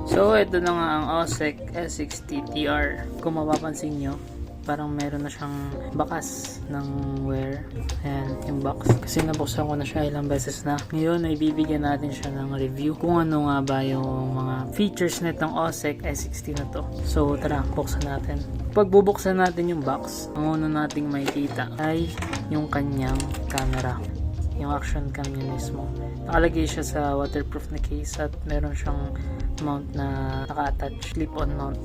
So ito na nga ang OSEC S60TR. Kung mapapansin nyo, parang meron na siyang bakas ng wear. Ayan, yung box. Kasi nabuksan ko na siya ilang beses na. Ngayon ay bibigyan natin siya ng review kung ano nga ba yung mga features nitong OSEC S60 na to. So tara, buksan natin. Pag bubuksan natin yung box, ang una nating makikita ay yung kanyang camera. Yung action cam niya mismo. Nakalagay siya sa waterproof na case at meron siyang mount na naka-attach, clip-on mount.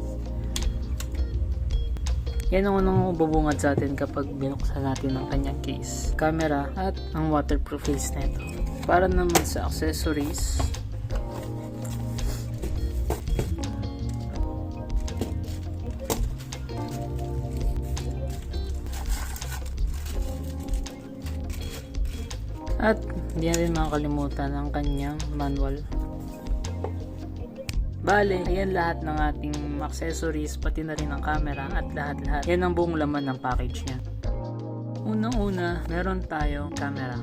Yan ang unang bubungad sa atin kapag binuksan natin ang kanyang case, camera at ang waterproof case na ito. Para naman sa accessories, at hindi natin makakalimutan ang kanyang manual. Bale, ayan lahat ng ating accessories, pati na rin ang camera at lahat-lahat. Yan ang buong laman ng package niya. Unang-una, meron tayong camera.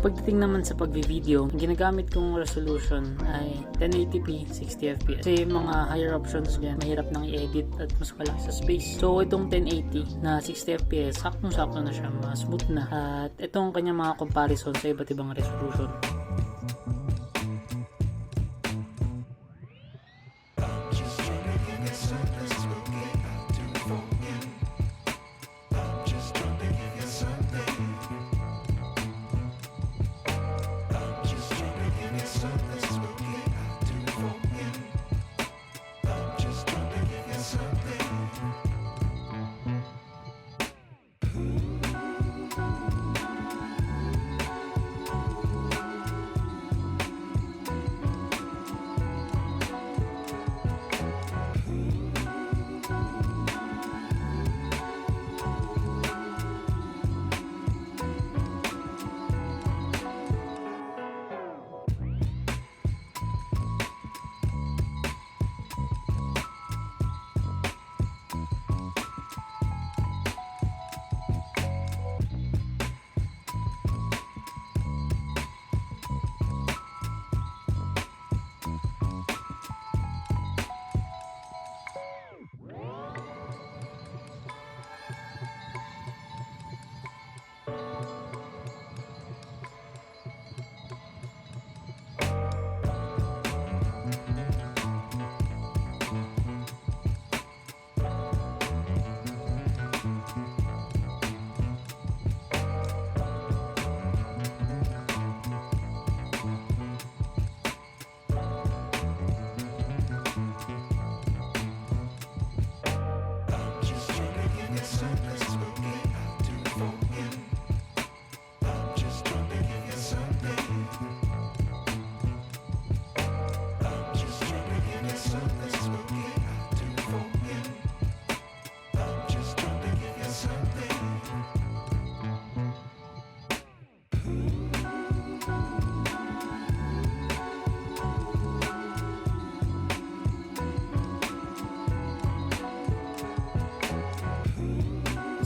Pagdating naman sa pagbi-video, ang ginagamit kong resolution ay 1080p 60fps. Kasi mga higher options dyan, mahirap nang i-edit at mas malaki sa space. So itong 1080 na 60fps, saktong-sakto na siya, mas smooth na. At itong kanyang mga comparison sa iba't ibang resolution.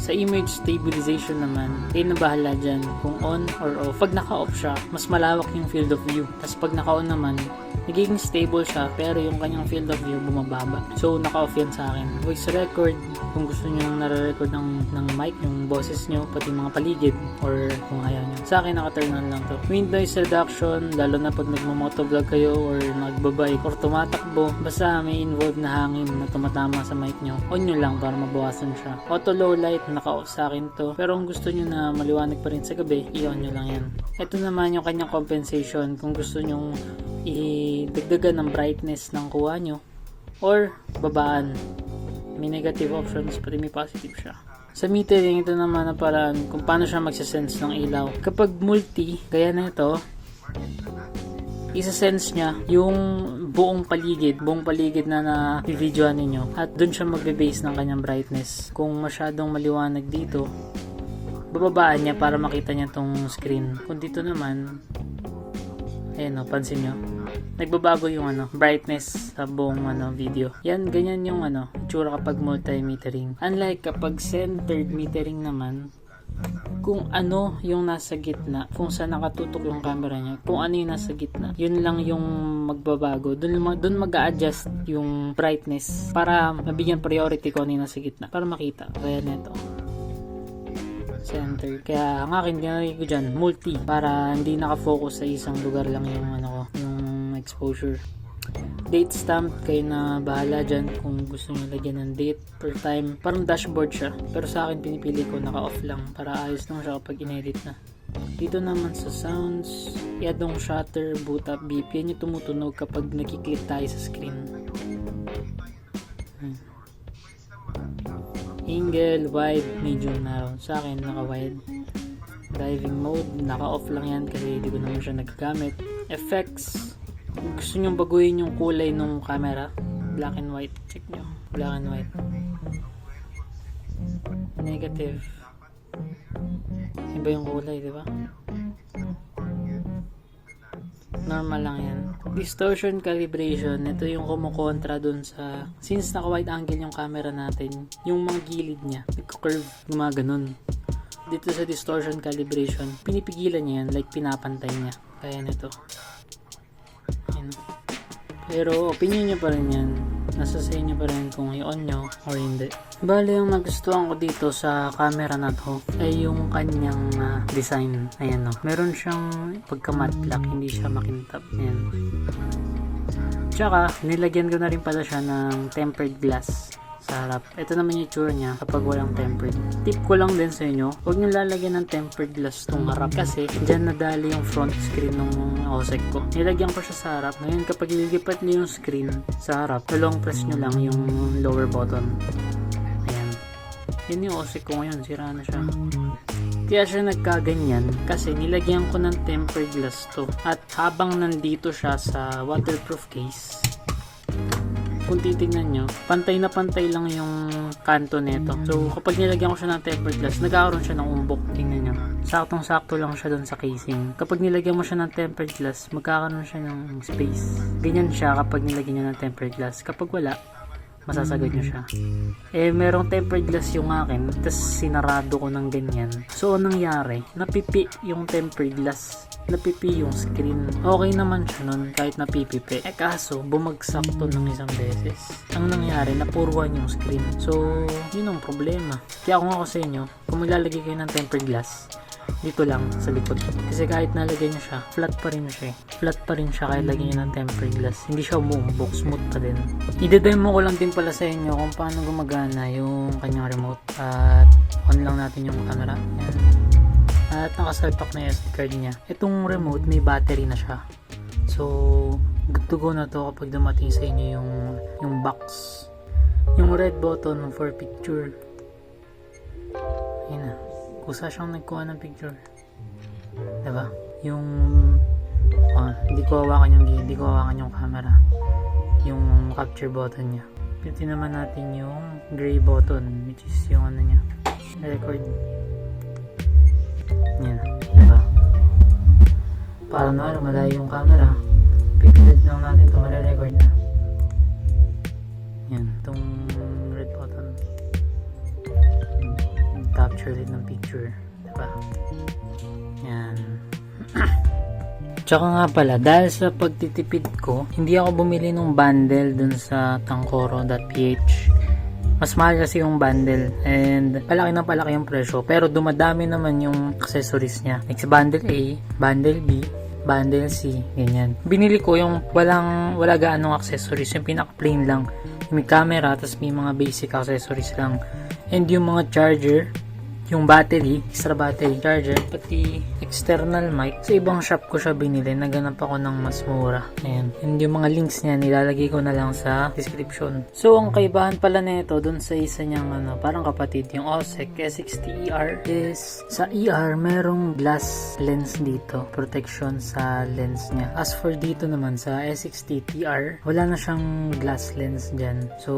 Sa image stabilization naman, kayo na bahala dyan kung on or off. Pag naka-off siya, mas malawak yung field of view. Tapos pag naka-on naman, nagiging stable siya pero yung kanyang field of view bumababa. So naka-off yan sa akin. Voice record, kung gusto nyo nare-record ng mic, yung boses nyo, pati mga paligid or kung ayaw nyo. Sa akin naka-turn on lang to. Wind noise reduction, lalo na pag nagmamotovlog kayo or nagbabike or tumatakbo, basta may involved na hangin na tumatama sa mic nyo, on nyo lang para mabawasan siya. Auto low light, naka-off sa akin to. Pero kung gusto nyo na maliwanag pa rin sa gabi, i-on nyo lang yan. Ito naman yung kanyang compensation kung gusto nyo idagdagan ng brightness ng kuha nyo or babaan. May negative options pati may positive siya. Sa metering, ito naman ang paraan kung paano siya magsasense ng ilaw. Kapag multi, gaya na ito, isa-sense niya yung buong paligid na na-videoan ninyo at dun siya magbe-base ng kanyang brightness. Kung masyadong maliwanag dito, bababaan niya para makita niya tong screen. Kung dito naman, ayan o, pansin nyo, nagbabago yung brightness sa buong video. Yan, ganyan yung itsura kapag multi-metering. Unlike kapag centered metering naman, kung ano yung nasa gitna, kung saan nakatutok yung camera niya, kung ano yung nasa gitna, yun lang yung magbabago. Dun mag-a-adjust yung brightness para mabigyan priority kung ano yung nasa gitna, para makita. Kaya neto, center. Kaya ang akin, ginagay ko dyan, multi, para hindi nakafocus sa isang lugar lang yung yung exposure. Date stamp, kayo na bahala dyan kung gusto nyo lagyan ng date per time. Parang dashboard siya, pero sa akin pinipili ko naka-off lang para ayos lang siya kapag inedit na. Dito naman sa sounds, yadong shutter, boot up, beep, yan yung tumutunog kapag nakiklik tayo sa screen. Angle, wide, medium na. Sa akin, naka-wide. Driving mode, naka-off lang yan kasi hindi ko naman siya nagagamit. Effects, kung gusto nyo baguhin yung kulay ng camera, black and white, check nyo, black and white. Negative, iba yung kulay, diba? Normal lang yan. Distortion calibration, ito yung kumukontra dun sa, since naka wide angle yung camera natin, yung mga gilid niya nagko-curve, gumaganon. Dito sa distortion calibration, pinipigilan niya yan, like pinapantay niya. Kaya nito, ayan. Pero opinion nyo pa rin yan, nasa sa inyo pa rin kung i-on nyo or hindi. Bale, yung nagustuhan ko dito sa camera na to ay yung kanyang design. Ayan o, meron siyang pagka matte black, hindi siya makintab. Ayan. Tsaka nilagyan ko na rin pala siya ng tempered glass sa harap. Ito naman yung itsura niya kapag walang tempered. Tip ko lang din sa inyo, huwag nyo lalagyan ng tempered glass tong harap kasi dyan nadali yung front screen ng OSEC ko. Nilagyan ko siya sa harap. Ngayon kapag ililipat nyo yung screen sa harap, long press nyo lang yung lower button. Ayan. Yun yung OSEC ko ngayon, sira na siya. Kaya siya nagkaganyan kasi nilagyan ko ng tempered glass to. At habang nandito siya sa waterproof case, kung titignan nyo, pantay na pantay lang yung kanto nito. So, kapag nilagyan ko siya ng tempered glass, nagkakaroon siya ng umbok. Tingnan nyo. Saktong-sakto lang siya dun sa casing. Kapag nilagyan mo siya ng tempered glass, magkakaroon siya ng space. Ganyan siya kapag nilagyan nyo ng tempered glass. Kapag wala, masasagad nyo siya. Eh, merong tempered glass yung akin, tapos sinarado ko ng ganyan. So, anong nangyari? Napipi yung tempered glass. Napipi yung screen. Okay naman siya nun kahit napipipi. Eh kaso, bumagsak to ng isang beses. Ang nangyari, napuruan yung screen. So, yun ang problema. Kaya kung ako sa inyo, kung maglalagay kayo ng tempered glass, dito lang sa likod. Kasi kahit nalagay nyo siya, flat pa rin siya. Flat pa rin siya kahit lagyan nyo ng tempered glass. Hindi siya umuumbok, smooth pa din. I-demo ko lang din pala sa inyo kung paano gumagana yung kanyang remote. At on lang natin yung camera. Yan. At nakasalpak na SD card niya. Itong remote may battery na siya. So, good to go na to kapag dumating sa inyo yung box. Yung red button for picture. Ayun na. Kusa siyang nagkuha ng picture. Diba? Yung hindi ko hawakan yung camera. Yung capture button niya. Pinutin naman natin yung gray button, which is yung niya. Record. Yan. Diba? Para na malayo yung camera, pipindot lang natin ito, mare-record na. Yan. Itong red button. Capture din ng picture. Diba? Yan. Tsaka nga pala, dahil sa pagtitipid ko, hindi ako bumili ng bundle dun sa tangkoro.ph. Mas mahal kasi yung bundle and palaki yung presyo, pero dumadami naman yung accessories niya. Like sa bundle A, bundle B, bundle C, ganyan. Binili ko yung wala gaanong accessories, yung pinaka plain lang. May camera, tapos may mga basic accessories lang. And yung mga charger, yung battery, extra battery, charger, pati external mic. Sa ibang shop ko siya binili, naganap ako ng mas mura. Ayan. And yung mga links niya, nilalagay ko na lang sa description. So, ang kaibahan pala nito dun sa isa niyang parang kapatid, yung OSEC S60 ER is, sa ER, merong glass lens dito. Protection sa lens niya. As for dito naman, sa S60 TR, wala na siyang glass lens dyan. So,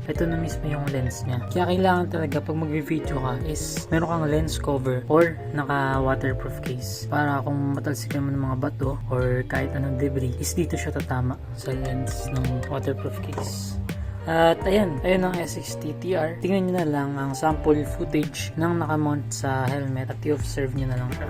ito na mismo yung lens niya. Kaya kailangan talaga pag mag-video ka is meron kang lens cover or naka-waterproof case. Para kung matalsik naman ng mga bato or kahit anong debris, is dito siya tatama sa lens ng waterproof case. At ayan ang S60 TR. Tingnan nyo na lang ang sample footage ng nakamount sa helmet at i-observe nyo na lang siya.